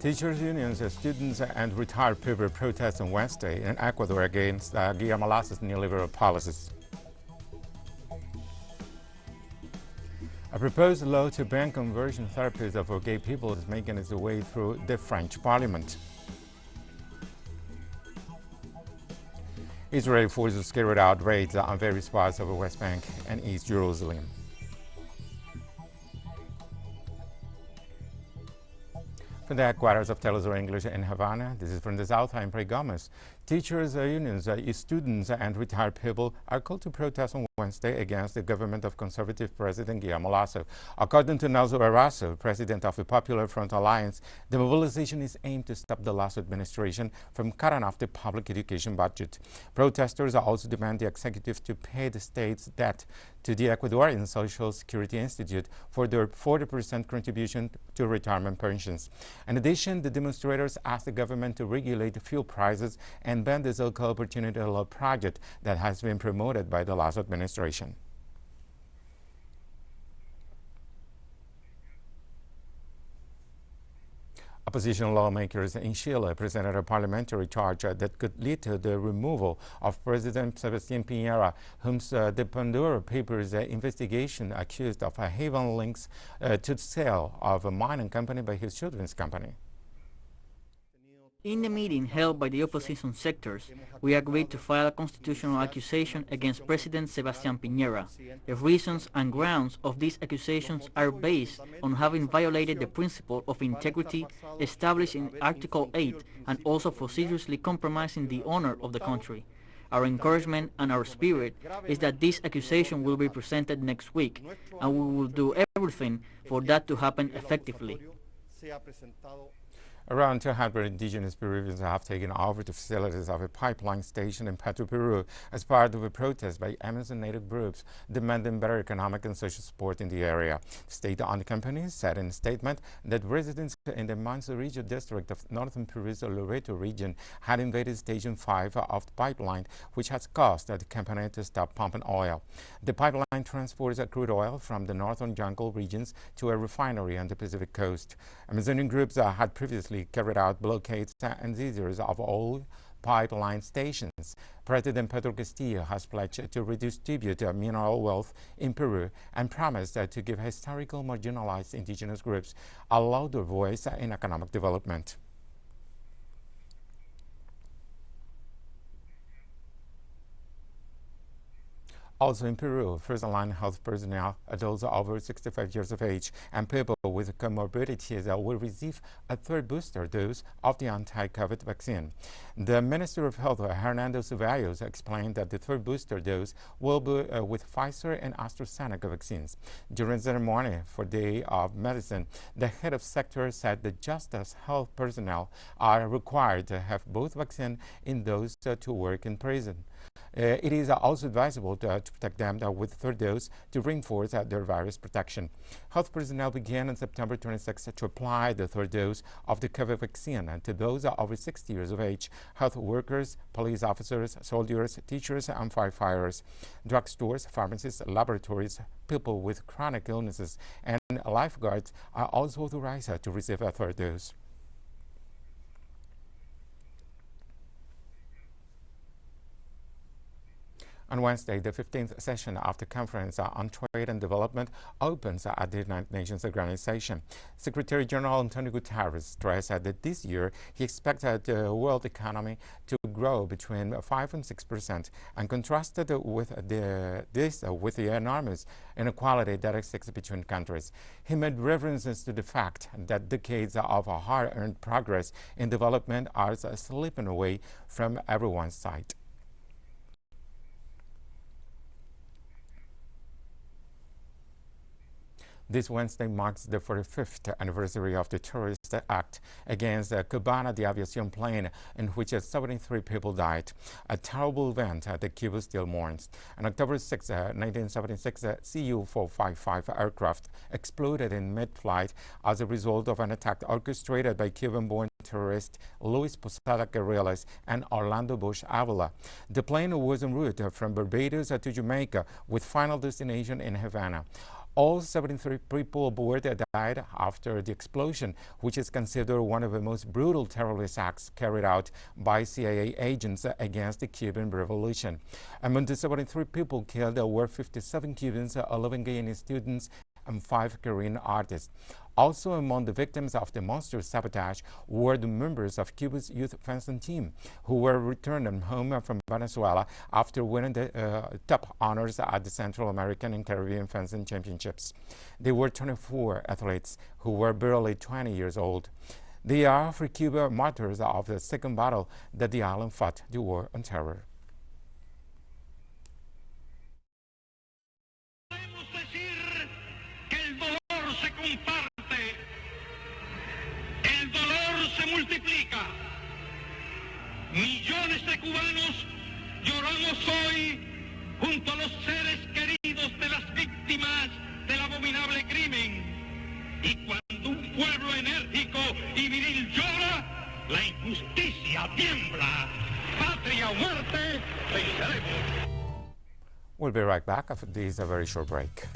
Teachers' unions, students, and retired people protest on Wednesday in Ecuador against Guillermo Lazzo's neoliberal policies. A proposed law to ban conversion therapies for gay people is making its way through the French parliament. Israeli forces carried out raids on various parts of the West Bank and East Jerusalem. From the headquarters of TeleSUR English in Havana, this is from the South. I'm Prey Gomez. Teachers, unions, students, and retired people are called to protest on Wednesday against the government of conservative President Guillermo Lazzo. According to Lazzo, president of the Popular Front Alliance, the mobilization is aimed to stop the Lazzo administration from cutting off the public education budget. Protesters also demand the executive to pay the state's debt to the Ecuadorian Social Security Institute for their 40% contribution to retirement pensions. In addition, the demonstrators asked the government to regulate fuel prices and ban the so-called Opportunity Law project that has been promoted by the Lazzo administration. Opposition lawmakers in Chile presented a parliamentary charge that could lead to the removal of President Sebastián Piñera, whom the Pandora Papers investigation accused of having links to the sale of a mining company by his children's company. In the meeting held by the opposition sectors, we agreed to file a constitutional accusation against President Sebastián Piñera. The reasons and grounds of these accusations are based on having violated the principle of integrity established in Article 8 and also for seriously compromising the honor of the country. Our encouragement and our spirit is that this accusation will be presented next week, and we will do everything for that to happen effectively. Around 200 indigenous Peruvians have taken over the facilities of a pipeline station in Peru as part of a protest by Amazon native groups demanding better economic and social support in the area. State-owned companies said in a statement that residents in the Manzanillo district of northern Peru's Loreto region had invaded Station 5 of the pipeline, which has caused the company to stop pumping oil. The pipeline transports crude oil from the northern jungle regions to a refinery on the Pacific coast. Amazonian groups had previously carried out blockades and seizures of all pipeline stations. President Pedro Castillo has pledged to redistribute mineral wealth in Peru and promised to give historical marginalized indigenous groups a louder voice in economic development. Also in Peru, first-line health personnel, adults over 65 years of age, and people with comorbidities will receive a third booster dose of the anti-COVID vaccine. The Minister of Health, Hernando Ceballos, explained that the third booster dose will be with Pfizer and AstraZeneca vaccines. During the ceremony for the Day of Medicine, the head of sector said that just as health personnel are required to have both vaccines in those to work in prison, it is also advisable to protect them with third dose to reinforce their virus protection. Health personnel began on September 26 to apply the third dose of the COVID vaccine to those over 60 years of age, health workers, police officers, soldiers, teachers, and firefighters. Drugstores, pharmacies, laboratories, people with chronic illnesses, and lifeguards are also authorized to receive a third dose. On Wednesday, the 15th session of the Conference on Trade and Development opens at the United Nations Organization. Secretary General Antonio Guterres stressed that this year he expects the world economy to grow between 5 and 6%, and contrasted with the enormous inequality that exists between countries. He made references to the fact that decades of hard-earned progress in development are slipping away from everyone's sight. This Wednesday marks the 45th anniversary of the Terrorist Act against the Cubana de Aviación plane, in which 73 people died, a terrible event that Cuba still mourns. On October 6, 1976, Cu-455 aircraft exploded in mid-flight as a result of an attack orchestrated by Cuban-born terrorists Luis Posada Guerrillas and Orlando Bush Avila. The plane was en route from Barbados to Jamaica with final destination in Havana. All 73 people aboard died after the explosion, which is considered one of the most brutal terrorist acts carried out by CIA agents against the Cuban Revolution. Among the 73 people killed were 57 Cubans, 11 Guyanese students, and 5 Korean artists. Also among the victims of the monstrous sabotage were the members of Cuba's youth fencing team, who were returned home from Venezuela after winning the top honors at the Central American and Caribbean Fencing Championships. There were 24 athletes who were barely 20 years old. They are for Cuba martyrs of the second battle that the island fought, the War on Terror. Multiplica. Millones de cubanos lloramos hoy junto a los seres queridos de las víctimas del abominable crimen. Y cuando un pueblo enérgico y viril llora, la injusticia tiembla. Patria o muerte, venceremos. We'll be right back after this very short break.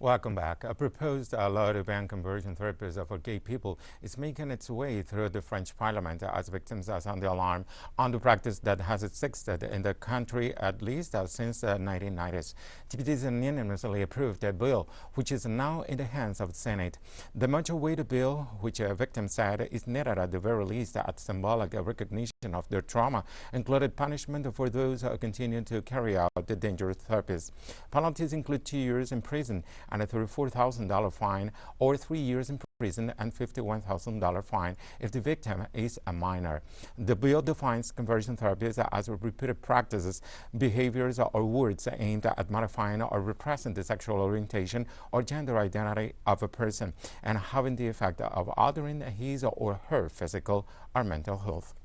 Welcome back. A proposed law to ban conversion therapies for gay people is making its way through the French parliament as victims sound the alarm on the practice that has existed in the country at least since the 1990s. Deputies unanimously approved a bill which is now in the hands of the Senate. The much-awaited bill, which victims said is needed at the very least at symbolic recognition of their trauma, included punishment for those who continue to carry out the dangerous therapies. Penalties include 2 years in prison and a $34,000 fine, or 3 years in prison and $51,000 fine if the victim is a minor. The bill defines conversion therapies as repeated practices, behaviors, or words aimed at modifying or repressing the sexual orientation or gender identity of a person and having the effect of altering his or her physical or mental health.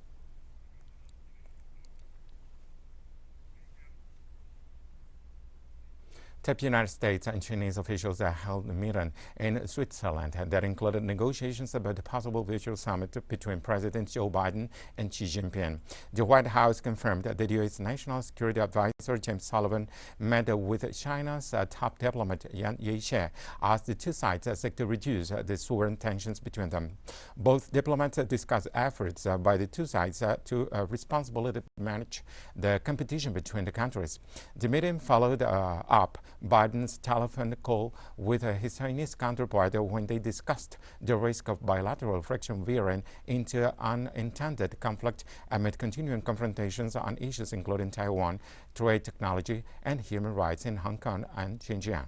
Top United States and Chinese officials held a meeting in Switzerland that included negotiations about the possible virtual summit between President Joe Biden and Xi Jinping. The White House confirmed that the U.S. National Security Advisor James Sullivan met with China's top diplomat Yang Jiechi as the two sides seek to reduce the soaring tensions between them. Both diplomats discussed efforts by the two sides to responsibly manage the competition between the countries. The meeting followed up Biden's telephone call with his Chinese counterpart when they discussed the risk of bilateral friction veering into unintended conflict amid continuing confrontations on issues including Taiwan, trade, technology, and human rights in Hong Kong and Xinjiang.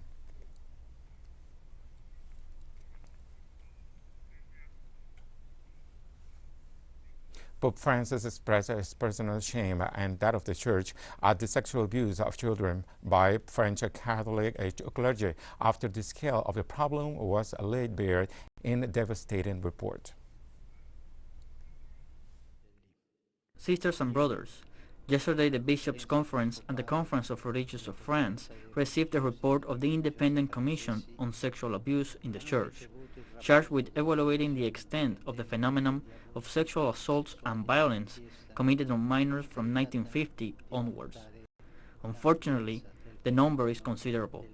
Pope Francis expressed his personal shame and that of the Church at the sexual abuse of children by French Catholic clergy after the scale of the problem was laid bare in a devastating report. Sisters and brothers, yesterday the Bishops' Conference and the Conference of Religious of France received a report of the Independent Commission on Sexual Abuse in the Church, charged with evaluating the extent of the phenomenon of sexual assaults and violence committed on minors from 1950 onwards. Unfortunately, the number is considerable.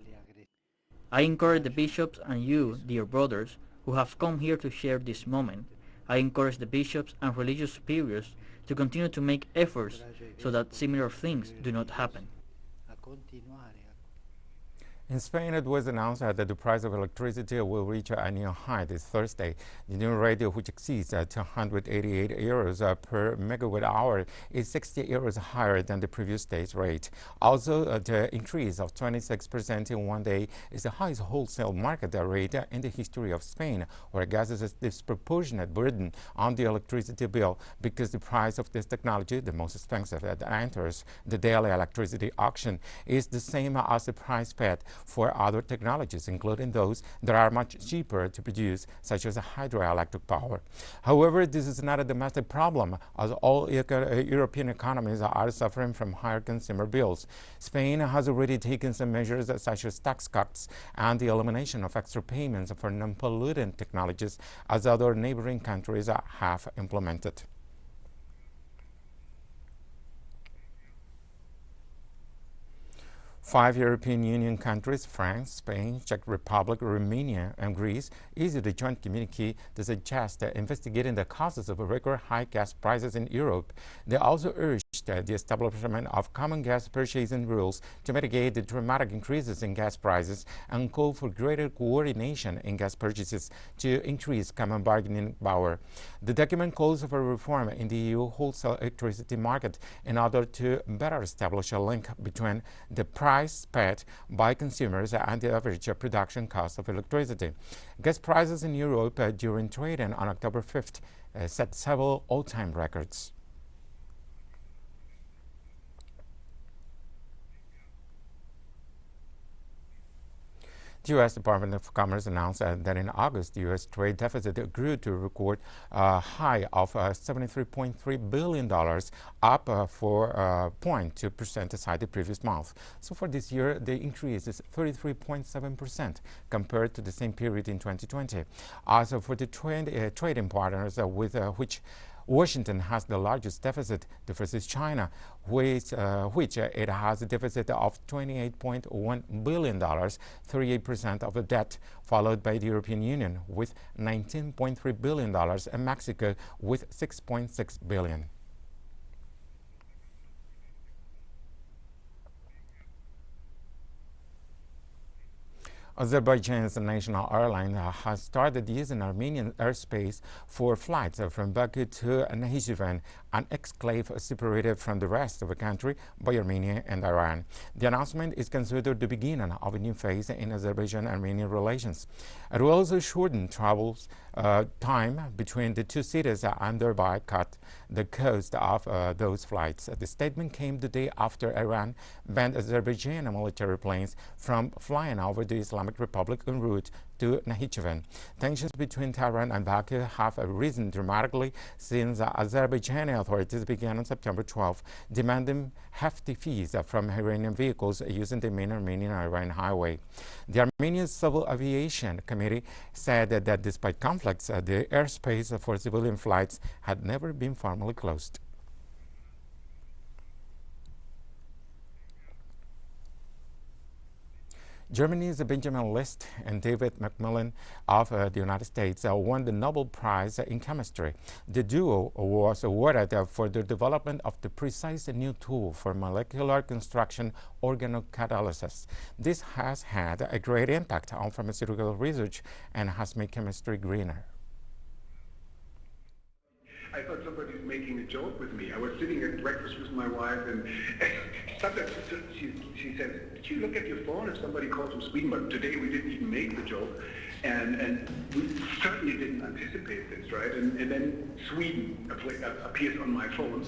I encourage the bishops and you, dear brothers, who have come here to share this moment. I encourage the bishops and religious superiors to continue to make efforts so that similar things do not happen. In Spain, it was announced that the price of electricity will reach a new high this Thursday. The new rate, which exceeds 288 euros per megawatt hour, is 60 euros higher than the previous day's rate. Also, the increase of 26% in one day is the highest wholesale market rate in the history of Spain, where gas is a disproportionate burden on the electricity bill because the price of this technology, the most expensive that enters the daily electricity auction, is the same as the price paid for other technologies, including those that are much cheaper to produce, such as hydroelectric power. However, this is not a domestic problem, as all European economies are suffering from higher consumer bills. Spain has already taken some measures such as tax cuts and the elimination of extra payments for non-pollutant technologies, as other neighboring countries have implemented. Five European Union countries, France, Spain, Czech Republic, Romania, and Greece, issued a joint communique to suggest investigating the causes of record high gas prices in Europe. They also urged the establishment of common gas purchasing rules to mitigate the dramatic increases in gas prices and call for greater coordination in gas purchases to increase common bargaining power. The document calls for reform in the EU wholesale electricity market in order to better establish a link between the price paid by consumers and the average production cost of electricity. Gas prices in Europe during trading on October 5th set several all-time records. The U.S. Department of Commerce announced that in August, the U.S. trade deficit grew to a record high of $73.3 billion, up 4.2% aside the previous month. So for this year, the increase is 33.7% compared to the same period in 2020. Also for the trading partners with which Washington has the largest deficit. The first is China, which it has a deficit of $28.1 billion, 38% of the debt, followed by the European Union with $19.3 billion and Mexico with $6.6 billion. Azerbaijan's national airline has started using Armenian airspace for flights from Baku to Nakhchivan, an exclave separated from the rest of the country by Armenia and Iran. The announcement is considered the beginning of a new phase in Azerbaijan-Armenian relations. It will also shorten travel time between the two cities and thereby cut the cost of those flights. The statement came the day after Iran banned Azerbaijani military planes from flying over the Islamic Republic en route to Nakhchivan. Tensions between Tehran and Baku have risen dramatically since Azerbaijani authorities began on September 12, demanding hefty fees from Iranian vehicles using the main Armenian-Iran highway. The Armenian Civil Aviation Committee said that despite conflicts, the airspace for civilian flights had never been formally closed. Germany's Benjamin List and David Macmillan of the United States won the Nobel Prize in Chemistry. The duo was awarded for the development of the precise new tool for molecular construction organocatalysis. This has had a great impact on pharmaceutical research and has made chemistry greener. I thought somebody was making a joke with me. I was sitting at breakfast with my wife, and sometimes she said, "Did you look at your phone if somebody calls from Sweden?" But today we didn't even make the joke, and we certainly didn't anticipate this, right? And then Sweden appears on my phone,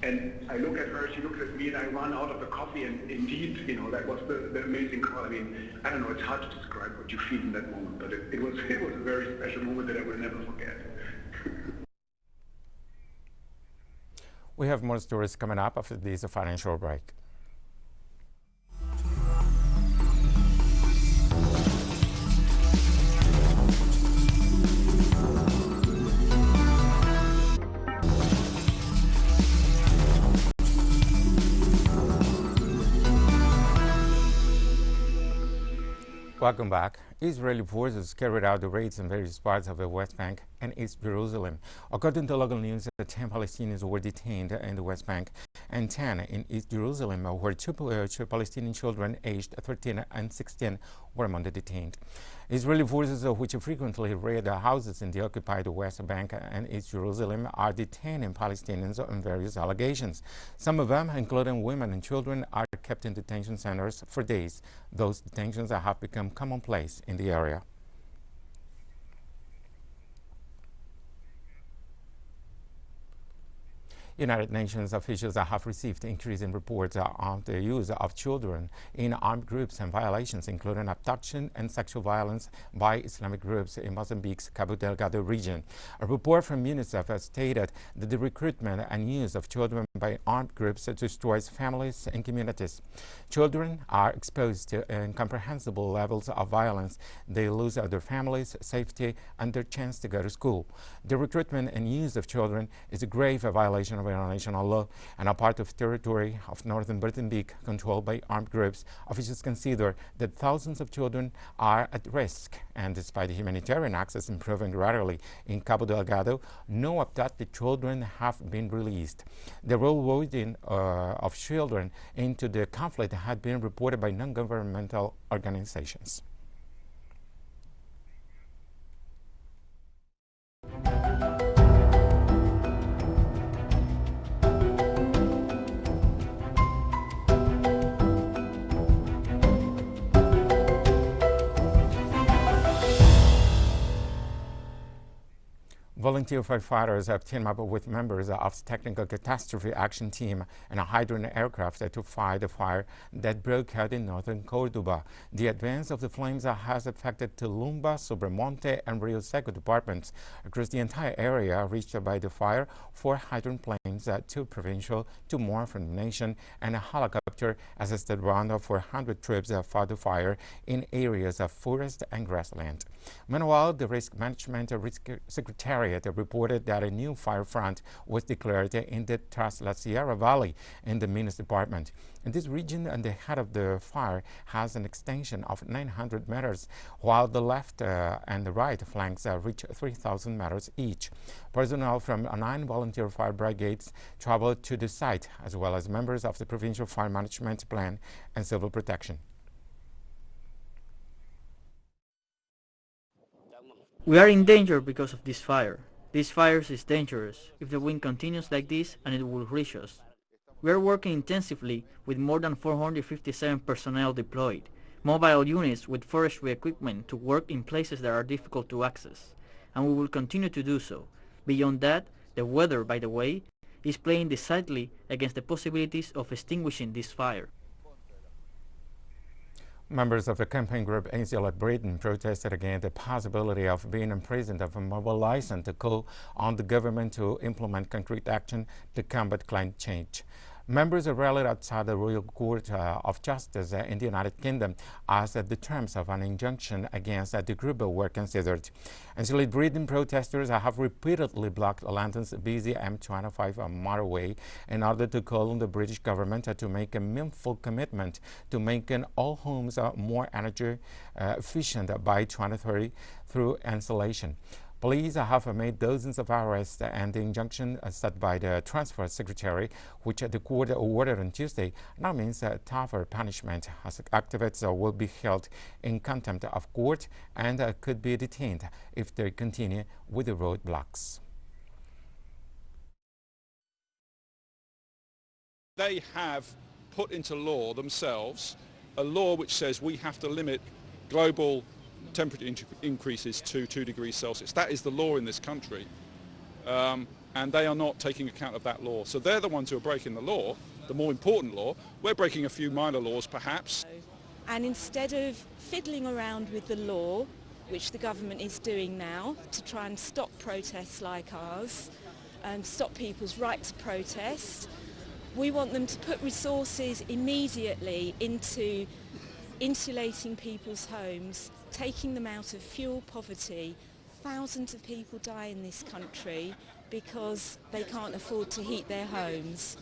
and I look at her, she looks at me, and I run out of the coffee, and indeed, you know, that was the amazing call. I mean, I don't know, it's hard to describe what you feel in that moment, but it was a very special moment that I will never forget. We have more stories coming up after this financial break. Welcome back. Israeli forces carried out the raids in various parts of the West Bank and East Jerusalem. According to local news, 10 Palestinians were detained in the West Bank and 10 in East Jerusalem, where two Palestinian children aged 13 and 16 were among the detained. Israeli forces, which frequently raid houses in the occupied West Bank and East Jerusalem, are detaining Palestinians on various allegations. Some of them, including women and children, are kept in detention centers for days. Those detentions have become commonplace in the area. United Nations officials have received increasing reports on the use of children in armed groups and violations, including abduction and sexual violence by Islamic groups in Mozambique's Cabo Delgado region. A report from UNICEF has stated that the recruitment and use of children by armed groups destroys families and communities. Children are exposed to incomprehensible levels of violence. They lose their families, safety, and their chance to go to school. The recruitment and use of children is a grave violation of international law and a part of territory of northern Mozambique controlled by armed groups. Officials consider that thousands of children are at risk, and despite humanitarian access improving gradually in Cabo Delgado, no abducted children have been released. The railroading of children into the conflict had been reported by non-governmental organizations. Volunteer firefighters have teamed up with members of the Technical Catastrophe Action Team and a hydrant aircraft to fight the fire that broke out in northern Cordoba. The advance of the flames has affected Tulumba, Sobremonte, and Rio Seco departments. Across the entire area reached by the fire, 4 hydrant planes, 2 provincial, 2 more from the nation, and a helicopter assisted around 400 troops fought the fire in areas of forest and grassland. Meanwhile, the Risk Management Secretariat reported that a new fire front was declared in the La Sierra Valley in the Minas Department. In this region, the head of the fire has an extension of 900 meters, while the left and the right flanks reach 3,000 meters each. Personnel from 9 volunteer fire brigades traveled to the site, as well as members of the Provincial Fire Management Plan and Civil Protection. We are in danger because of this fire. This fire is dangerous if the wind continues like this, and it will reach us. We are working intensively with more than 457 personnel deployed, mobile units with forestry equipment to work in places that are difficult to access, and we will continue to do so. Beyond that, the weather, by the way, is playing decidedly against the possibilities of extinguishing this fire. Members of the campaign group ACL at Britain protested against the possibility of being imprisoned and mobilizing to call on the government to implement concrete action to combat climate change. Members rallied outside the Royal Court of Justice in the United Kingdom as the terms of an injunction against the group were considered. Until Britain, protesters have repeatedly blocked London's busy M25 motorway in order to call on the British government to make a meaningful commitment to making all homes more energy efficient by 2030 through insulation. Police have made dozens of arrests, and the injunction set by the Transport Secretary, which the court awarded on Tuesday, now means tougher punishment, as activists will be held in contempt of court and could be detained if they continue with the roadblocks. They have put into law themselves a law which says we have to limit global temperature increases to 2 degrees Celsius. That is the law in this country, and they are not taking account of that law. So they're the ones who are breaking the law, the more important law. We're breaking a few minor laws perhaps. And instead of fiddling around with the law, which the government is doing now to try and stop protests like ours and stop people's right to protest, we want them to put resources immediately into insulating people's homes, taking them out of fuel poverty. Thousands of people die in this country because they can't afford to heat their homes.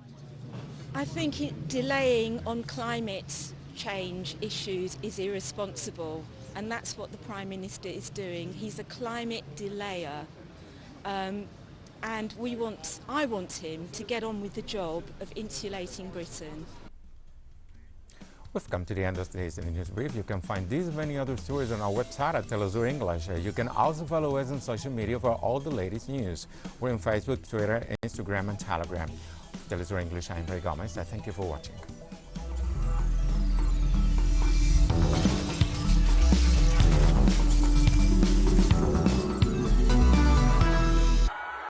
I think delaying on climate change issues is irresponsible, and that's what the Prime Minister is doing. He's a climate delayer, and I want him to get on with the job of insulating Britain. We've come to the end of today's news brief. You can find these and many other stories on our website at TeleSUR English. You can also follow us on social media for all the latest news. We're on Facebook, Twitter, Instagram, and Telegram. TeleSUR English, I'm Ray Gomez. Thank you for watching.